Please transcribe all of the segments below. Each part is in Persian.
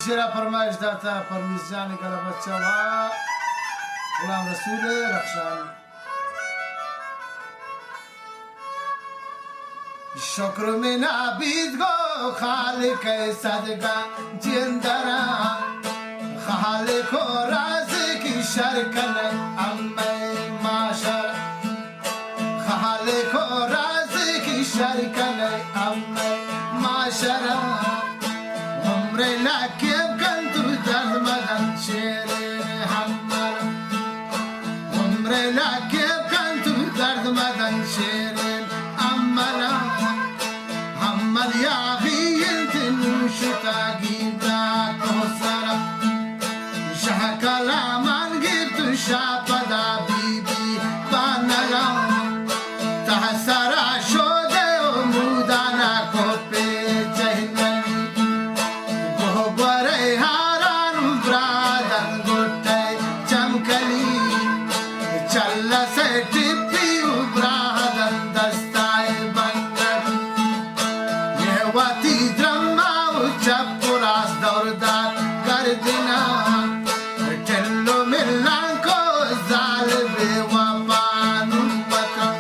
جرا فرمایش داتا پرمیزجانی گەلە بەچەوە غلام رەسوولێ رەخشانی شکر من عبید گو خالق صدقہ جندرا خالق و رازق شرکن امی معاشر خالق و رازق شرکن امی معاشر عمر لکیم کن تو درمدن شیر حمر عمر لکیم کن تو درمدن شیر املا حمل یا غیل تنوشتا گیدا کوسرا شاه کلامان گیت شاپدا بیبی بانلا تحسرا شده و مودانا کوپی چهنلی گوبره هاران برادن گوٹه چمکلی چل سے ٹپی و برادن دستای بنگلی یواتی درما و چپوراس دوردار گردنا تلو ملان کو ظالبی و پانون بکن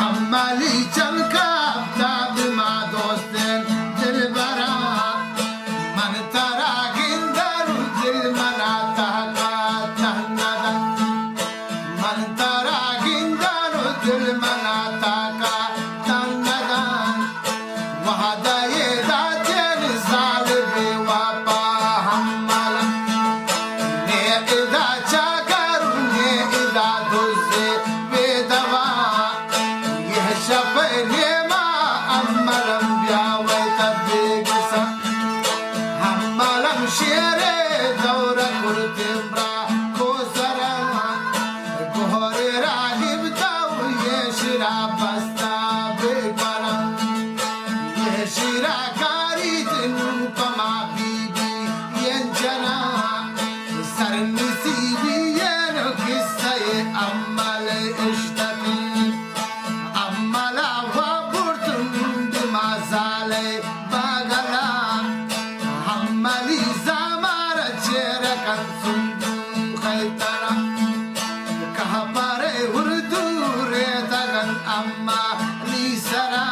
عمالی چمکا افتاب ما دوستن دل برا من ترا گندر و دل منا تحقا تهندن من ترا گندر و دل منا تحقا تهندن وحدای داتین ظالبی و پا حمالا نه ادا چاکر نه ادا دوزی بیدوا یہ شفای نیما امالم بیاوی تبیگسا حمالم شیر دور کرتیم را کوسرا گوهر راهب تاو یہ شرا بستا بیگارا یہ شیرا کاری تنو پما بیبی ین جنا سر نسیبی ین قصه عمل اشتقی عمل وابرتن بمازال باگلا عملی زمار چرکن صندوق خیترا کها پاره اردو ریتگن اما لیسرا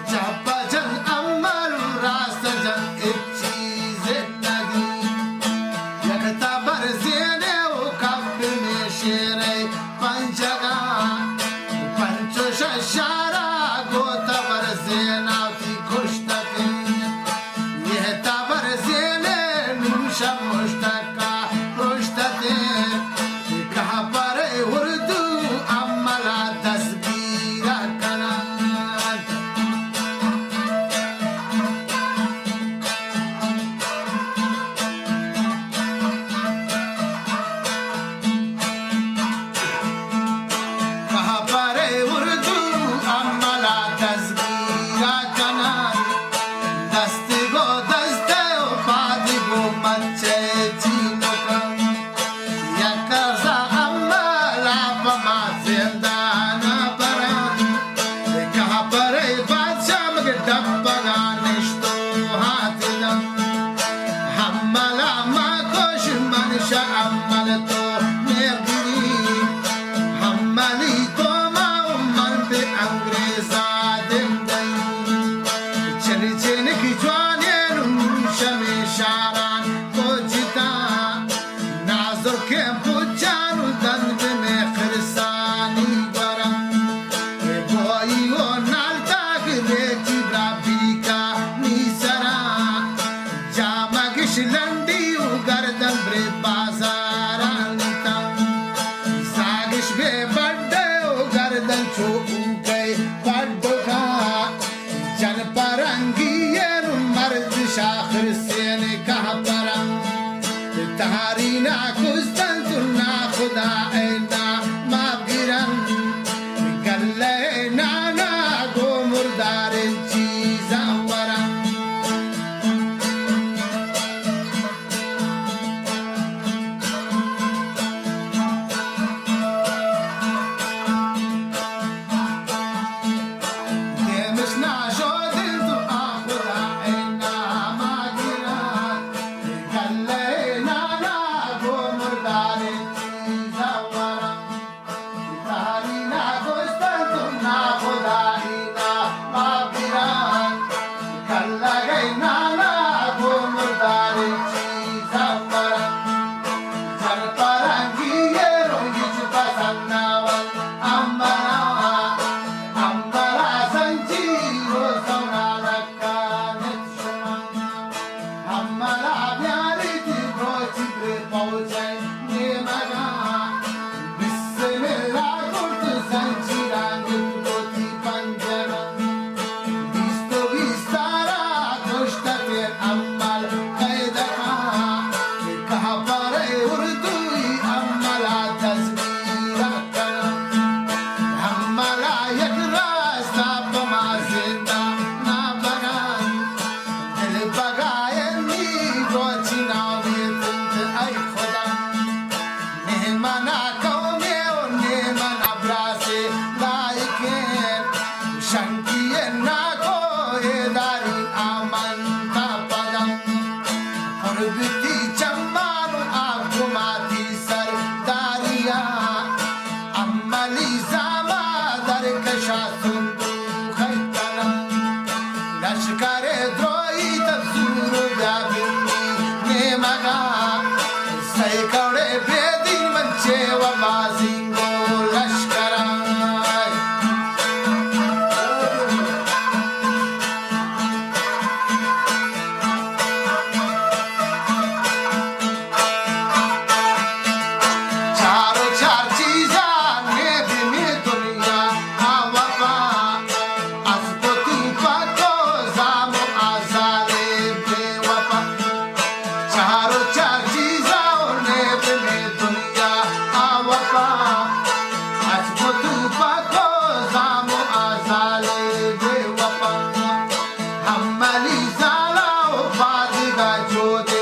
چپا جن عمل راست جن ایک چیز ندی یکتا برزینه و کب میں شیره پنجگا پنچو ششارا گوتا برزینا تی کشتکی یہ تا برزینه نوشا مشتکا رشتتی کها پاره اردو عملا تصبیرا کنن کها پاره اردو عملا تصبیرا کنن دستی گو دسته و پادی گو مچه چینو کن یک ارزا عملا پما زندانا برن کها پاره بادشاه مگه دبگا نشتو حاتلم حملا ما کوش منشا عمل تو میگیری حملی تو ما من به انگریزا دندن چنی چنی کی جوانین شمی شاران کوچتا نازر که پوچانو دند میں خرسانی برم بوئی و نالتا گریچی برابی کا نیسرا جامگش لندی و گردن بری بازارانتا ساگش بے بڑے و گردن چوکو گئی پڑھو کا جن پرنگین مرد شاخر سین کہا پرنگ تہاری نا کستن تنا خدا اینا ما گرن گلے نانا گو مردار چیزا ورن دیمش نا شو دل تو آخدا اینا ما گرن Hamali Zala, Badiga Jode.